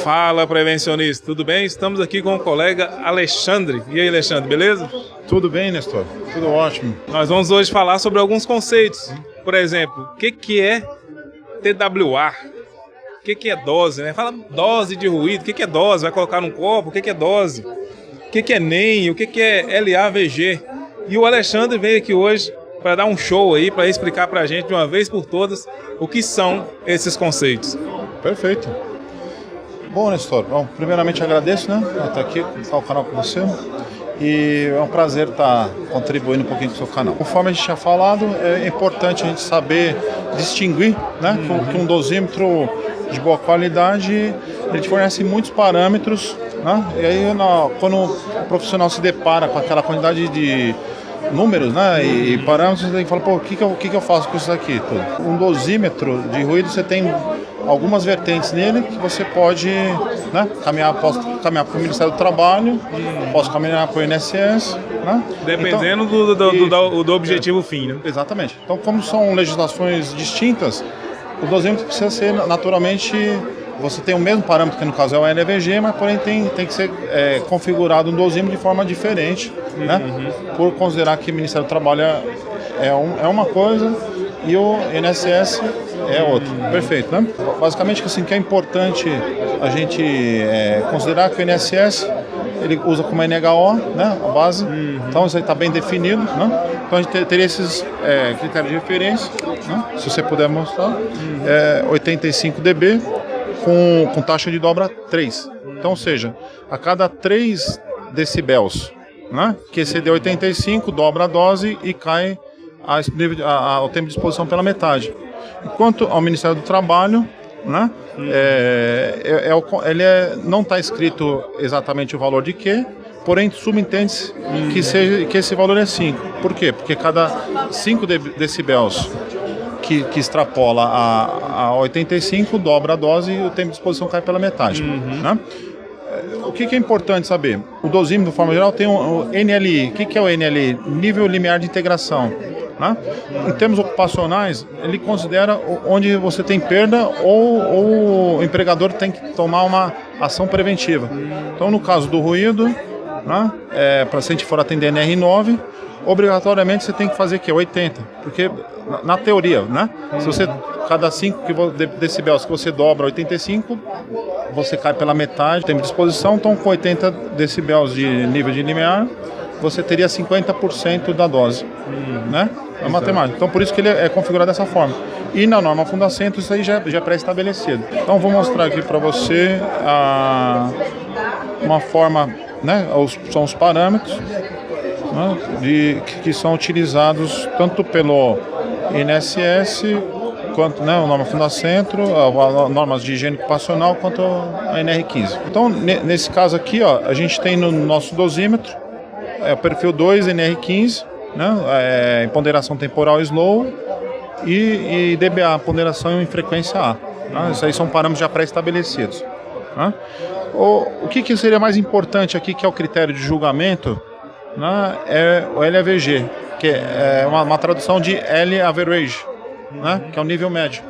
Fala, prevencionista, tudo bem? Estamos aqui com o colega Alexandre. E aí, Alexandre, beleza? Tudo bem, Nestor? Tudo ótimo. Nós vamos hoje falar sobre alguns conceitos. Por exemplo, o que é TWA? O que é dose, né? Fala dose de ruído, o que é dose? Vai colocar num copo, o que é dose? O que é NEM, o que é LAVG? E o Alexandre veio aqui hoje para dar um show aí, para explicar para a gente de uma vez por todas o que são esses conceitos. Perfeito. Bom, Nestor, bom, primeiramente agradeço, né, por estar aqui, estar o canal com você. E é um prazer estar contribuindo um pouquinho com o seu canal. Conforme a gente tinha falado, é importante a gente saber distinguir, né, que um dosímetro de boa qualidade, ele te fornece muitos parâmetros, né, e aí quando o profissional se depara com aquela quantidade de números, né, e parâmetros, ele fala, pô, o que eu faço com isso aqui? Tudo. Um dosímetro de ruído, você tem algumas vertentes nele que você pode, né, posso caminhar para o Ministério do Trabalho, posso caminhar para o INSS, né? Dependendo então, do objetivo fim, né? Exatamente. Então, como são legislações distintas, o dosímetro precisa ser naturalmente, você tem o mesmo parâmetro, que no caso é o LVG, mas porém tem que ser configurado um dosímetro de forma diferente, né? Por considerar que o Ministério do Trabalho é uma coisa e o INSS é outro. Perfeito, né? Basicamente, assim, que é importante a gente considerar que o INSS ele usa como NHO, né, a base, então isso aí está bem definido, né? Então a gente teria esses critérios de referência, né? Se você puder mostrar, 85 dB com taxa de dobra 3. Então, ou seja, a cada 3 decibéis, né, que exceder 85, dobra a dose e cai o tempo de exposição pela metade. Enquanto ao Ministério do Trabalho, né, não está escrito exatamente o valor de quê, porém subentende-se que esse valor é 5. Por quê? Porque cada 5 decibéis que extrapola a 85, dobra a dose e o tempo de exposição cai pela metade. Né? O que é importante saber? O dosímetro, de forma geral, tem o NLI. O que é o NLI? Nível limiar de integração. Né? Em termos ocupacionais, ele considera onde você tem perda ou o empregador tem que tomar uma ação preventiva. Então, no caso do ruído, né, para se a gente for atender NR9, obrigatoriamente você tem que fazer 80, porque na teoria, né, se você cada 5 decibéis que você dobra 85, você cai pela metade, tempo de exposição, então com 80 decibéis de nível de limiar, você teria 50% da dose, né? É matemática. Então por isso que ele é configurado dessa forma. E na norma Fundacentro isso aí já é pré-estabelecido. Então vou mostrar aqui para você uma forma, né? São os parâmetros, né, que são utilizados tanto pelo INSS quanto, né, a norma Fundacentro, as normas de higiene ocupacional, quanto a NR15. Então nesse caso aqui, ó, a gente tem no nosso dosímetro o perfil 2 NR15, né, em ponderação temporal slow e DBA, ponderação em frequência A. Né, isso aí são parâmetros já pré-estabelecidos. Né. O que seria mais importante aqui, que é o critério de julgamento, né, é o LAVG, que é uma tradução de L average, né, que é o nível médio.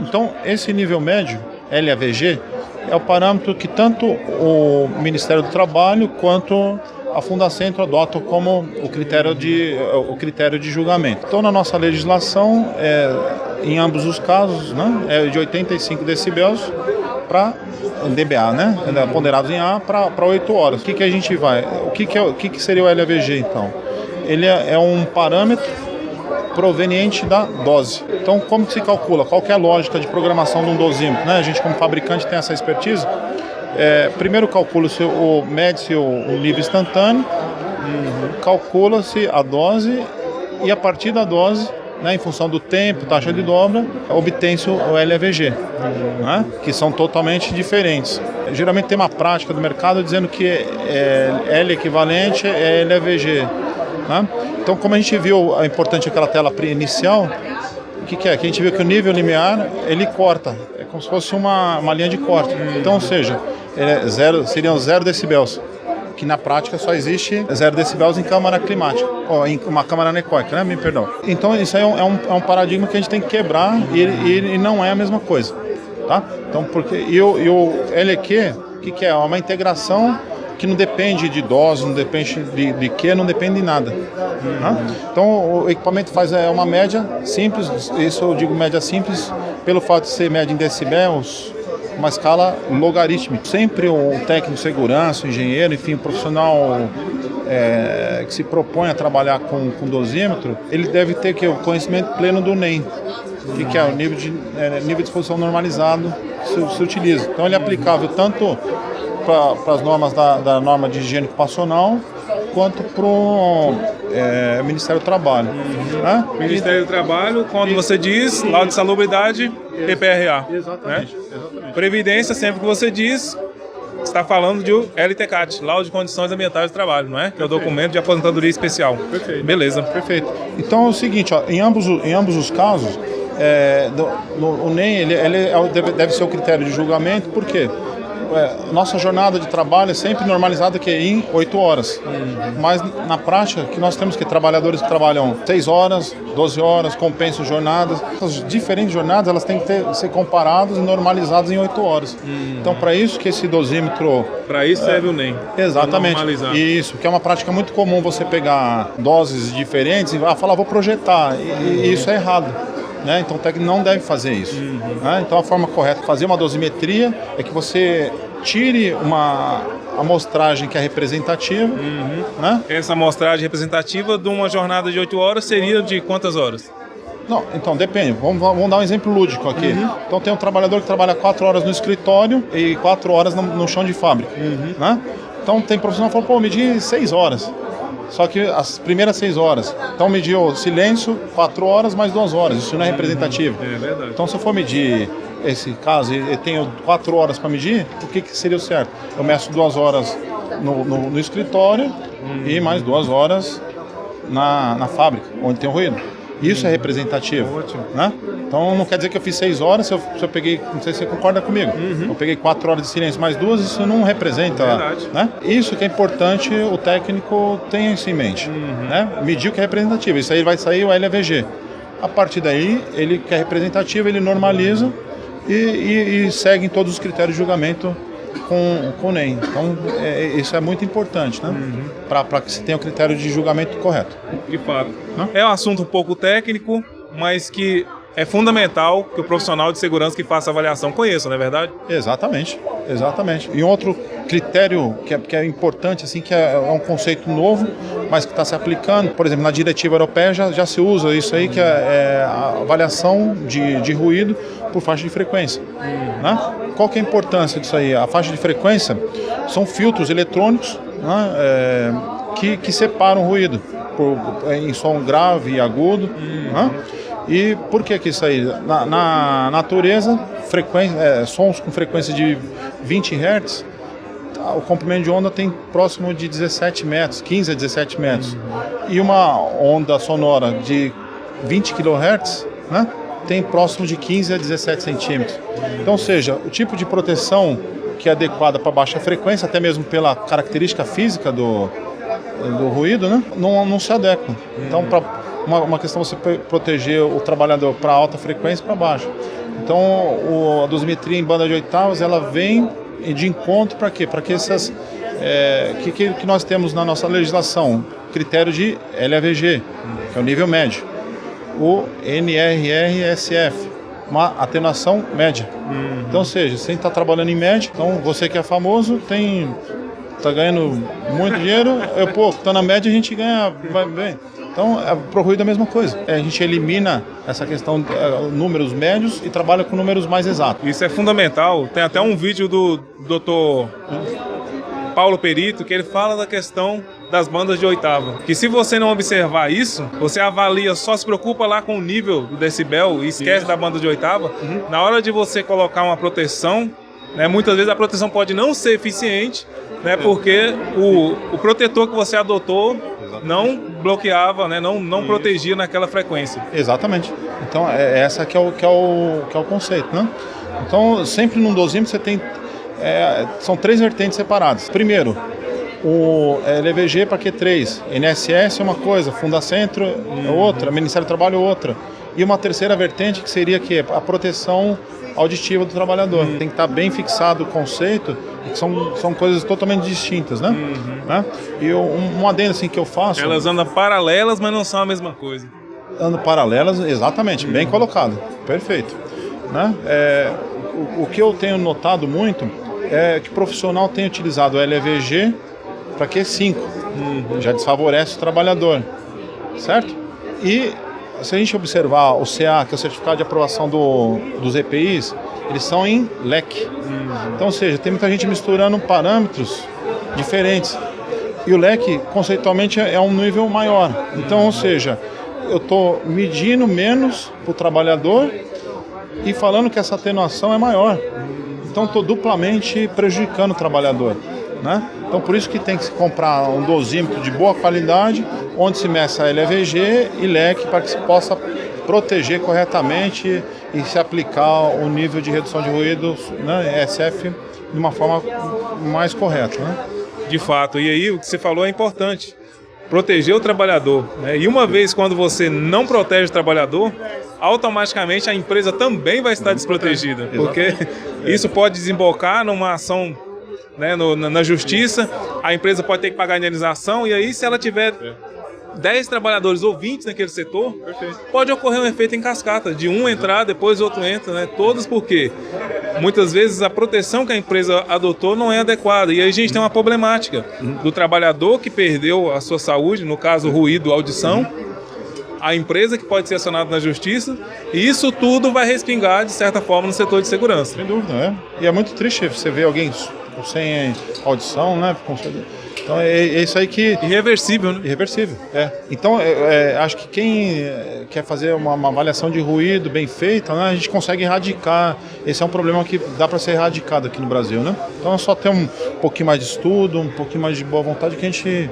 Então, esse nível médio, LAVG, é o parâmetro que tanto o Ministério do Trabalho quanto a Fundacentro adota como o critério de julgamento. Então, na nossa legislação, em ambos os casos, né, é de 85 decibéis para DBA, né, ponderados em A, para 8 horas. O que a gente vai? O que seria o LAVG, então? Ele é um parâmetro proveniente da dose. Então, como que se calcula? Qual que é a lógica de programação de um dosímetro? Né? A gente, como fabricante, tem essa expertise. Primeiro calcula-se mede-se o nível instantâneo, calcula-se a dose e a partir da dose, né, em função do tempo, taxa de dobra, obtém-se o LAVG, né, que são totalmente diferentes. Geralmente tem uma prática do mercado dizendo que L equivalente é LAVG. Né? Então, como a gente viu, é importante aquela tela inicial, o que é? Que a gente viu que o nível limiar, ele corta, é como se fosse uma linha de corte. Então, ou seja, seriam 0 decibéis, que na prática só existe 0 decibéis em câmara climática, ou em uma câmara anecoica, né? Me perdão. Então, isso aí é um paradigma que a gente tem que quebrar e não é a mesma coisa. tá? Então, porque e o LEQ, o que é? É uma integração que não depende de dose, não depende de que, não depende de nada. Né? Então, o equipamento faz uma média simples, isso eu digo média simples, pelo fato de ser média em decibéis, uma escala logarítmica. Sempre o técnico de segurança, o engenheiro, enfim, o profissional que se propõe a trabalhar com dosímetro, ele deve ter o conhecimento pleno do NEM, que é o nível de exposição normalizado que se utiliza. Então, ele é aplicável tanto para as normas da norma de higiene ocupacional, quanto para o Ministério do Trabalho. Né? Ministério do Trabalho, quando você diz laudo de salubridade, PPRA. Exatamente, né? exatamente. Previdência, sempre que você diz, está falando de LTCAT, Laudo de Condições Ambientais do Trabalho, não é? Que é o documento de aposentadoria especial. Perfeito. Beleza. Perfeito. Então é o seguinte, ó, em ambos os casos, o NEM ele deve ser o critério de julgamento, por quê? Nossa jornada de trabalho é sempre normalizada em 8 horas. Mas na prática, que nós temos trabalhadores que trabalham 6 horas, 12 horas, compensam jornadas. Essas diferentes jornadas elas têm que ser comparadas e normalizadas em 8 horas. Então, para isso que esse dosímetro... Para isso serve o NEM. Exatamente. Isso, que é uma prática muito comum você pegar doses diferentes e falar, vou projetar. E isso é errado. Né? Então o técnico não deve fazer isso. Né? Então a forma correta de fazer uma dosimetria é que você tire uma amostragem que é representativa. Né? Essa amostragem representativa de uma jornada de 8 horas seria de quantas horas? Não, então depende. Vamos dar um exemplo lúdico aqui. Então tem um trabalhador que trabalha 4 horas no escritório e 4 horas no chão de fábrica. Né? Então tem profissional que fala, pô, medir 6 horas. Só que as primeiras 6 horas. Então mediu silêncio, 4 horas mais 2 horas. Isso não é representativo. É verdade. Então se eu for medir esse caso e tenho 4 horas para medir, o que seria o certo? Eu meço 2 horas no escritório e mais 2 horas na fábrica, onde tem o ruído. Isso é representativo. Ótimo. Né? Então não quer dizer que eu fiz 6 horas se eu peguei, não sei se você concorda comigo, eu peguei 4 horas de silêncio mais 2, isso não representa. Verdade. Né? Isso que é importante o técnico tenha isso em mente. Né? Medir o que é representativo, isso aí vai sair o LVG. A partir daí, ele que é representativo, ele normaliza e segue em todos os critérios de julgamento com o NEM. Então, isso é muito importante, né? Para que se tenha o critério de julgamento correto. De fato. É um assunto um pouco técnico, mas que é fundamental que o profissional de segurança que faça a avaliação conheça, não é verdade? Exatamente, exatamente. E um outro critério que é importante, assim, que é um conceito novo, mas que está se aplicando, por exemplo, na diretiva europeia já se usa isso aí, que é a avaliação de ruído por faixa de frequência. Né? Qual que é a importância disso aí? A faixa de frequência são filtros eletrônicos, né, que separam o ruído em som grave e agudo. Né? E por que isso aí? Na natureza, sons com frequência de 20 Hz, o comprimento de onda tem próximo de 17 metros, 15 a 17 metros. E uma onda sonora de 20 kHz, né, tem próximo de 15 a 17 centímetros. Então, ou seja, o tipo de proteção que é adequada para baixa frequência, até mesmo pela característica física do ruído, né, não se adequa. Então, uma questão é você proteger o trabalhador para alta frequência e para baixa. Então, a dosimetria em banda de oitavas, ela vem de encontro para quê? Para que essas que nós temos na nossa legislação, critério de LAVG, que é o nível médio, o NRRSF, uma atenuação média. Então, ou seja, você está trabalhando em média, então você que é famoso está ganhando muito dinheiro, está na média, a gente ganha bem. Então, para o ruído é a mesma coisa. A gente elimina essa questão de números médios e trabalha com números mais exatos. Isso é fundamental. Tem até um vídeo do Dr. Paulo Perito que ele fala da questão das bandas de oitava. Que se você não observar isso, você avalia, só se preocupa lá com o nível do decibel e esquece da banda de oitava. Na hora de você colocar uma proteção, né, muitas vezes a proteção pode não ser eficiente, né, porque o protetor que você adotou não bloqueava, né, não protegia naquela frequência. Exatamente. Então, essa que é o conceito, né? Então, sempre num dosímetro você tem... são 3 vertentes separadas. Primeiro, o LVG para Q3. NSS é uma coisa, Fundacentro é outra, Ministério do Trabalho é outra. E uma terceira vertente que seria a proteção auditiva do trabalhador. Tem que estar bem fixado o conceito, que são coisas totalmente distintas, né? Né? E um adendo assim que eu faço... Elas andam paralelas, mas não são a mesma coisa. Andam paralelas, exatamente, bem colocado, perfeito. Né? O que eu tenho notado muito é que o profissional tem utilizado o LVG para Q5, já desfavorece o trabalhador, certo? E se a gente observar o CA, que é o Certificado de Aprovação dos EPIs, eles são em leque. Então, ou seja, tem muita gente misturando parâmetros diferentes. E o leque, conceitualmente, é um nível maior. Então, ou seja, eu estou medindo menos para o trabalhador e falando que essa atenuação é maior. Então, estou duplamente prejudicando o trabalhador. Né? Então, por isso que tem que se comprar um dosímetro de boa qualidade, onde se meça LVG e leque, para que se possa proteger corretamente e se aplicar o nível de redução de ruído, né, ESF, de uma forma mais correta. Né? De fato, e aí o que você falou é importante, proteger o trabalhador. Né? E uma vez quando você não protege o trabalhador, automaticamente a empresa também vai estar desprotegida, porque isso pode desembocar numa ação, né, na justiça, a empresa pode ter que pagar a indenização, e aí se ela tiver 10 trabalhadores ou 20 naquele setor, pode ocorrer um efeito em cascata, de um entrar, depois outro entra, né? Todos porque muitas vezes a proteção que a empresa adotou não é adequada, e aí a gente tem uma problemática do trabalhador que perdeu a sua saúde, no caso ruído, audição, a empresa que pode ser acionada na justiça, e isso tudo vai respingar de certa forma no setor de segurança. Sem dúvida, né? E é muito triste você ver alguém sem audição, né? Então é isso aí que... Irreversível, né? Irreversível, Então, acho que quem quer fazer uma avaliação de ruído bem feita, né, a gente consegue erradicar. Esse é um problema que dá para ser erradicado aqui no Brasil, né? Então é só ter um pouquinho mais de estudo, um pouquinho mais de boa vontade que a gente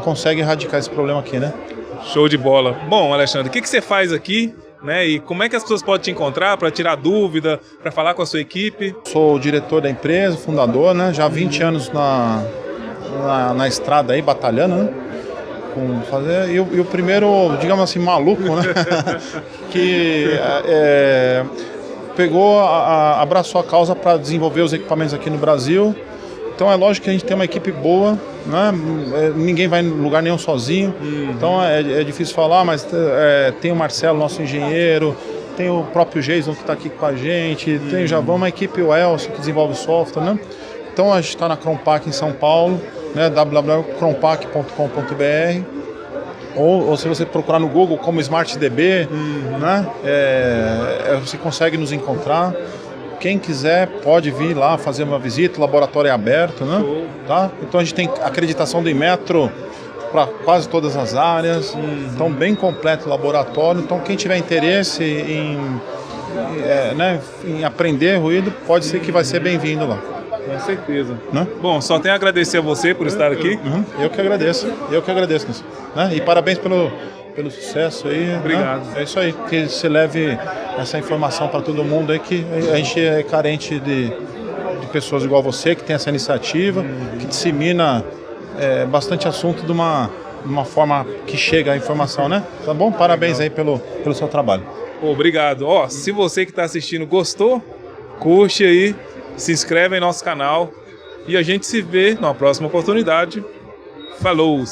consegue erradicar esse problema aqui, né? Show de bola. Bom, Alexandre, o que você faz aqui? Né? E como é que as pessoas podem te encontrar para tirar dúvida, para falar com a sua equipe? Sou o diretor da empresa, fundador, né? Já há 20 anos na estrada aí, batalhando, né? E o primeiro, digamos assim, maluco, né? que abraçou a causa para desenvolver os equipamentos aqui no Brasil. Então é lógico que a gente tem uma equipe boa, né? Ninguém vai em lugar nenhum sozinho, então é difícil falar, mas tem o Marcelo, nosso engenheiro, tem o próprio Jason que está aqui com a gente, tem o Javão, uma equipe, o Elcio, que desenvolve software, né? Então a gente está na Crompac em São Paulo, né? www.crompac.com.br, ou se você procurar no Google como SmartDB, né? Você consegue nos encontrar. Quem quiser pode vir lá fazer uma visita, o laboratório é aberto, né? Tá? Então a gente tem acreditação do Inmetro para quase todas as áreas, então bem completo o laboratório. Então quem tiver interesse em aprender ruído, pode ser que vai ser bem-vindo lá. Com certeza. Né? Bom, só tenho a agradecer a você por estar aqui. Eu que agradeço, né? E parabéns pelo sucesso aí. Obrigado. Né? É isso aí, que você leve essa informação para todo mundo aí, que a gente é carente de pessoas igual você, que tem essa iniciativa, que dissemina bastante assunto de uma forma que chega a informação, né? Tá bom? Parabéns aí pelo seu trabalho. Obrigado. Se você que está assistindo gostou, curte aí, se inscreve em nosso canal e a gente se vê na próxima oportunidade. Falou!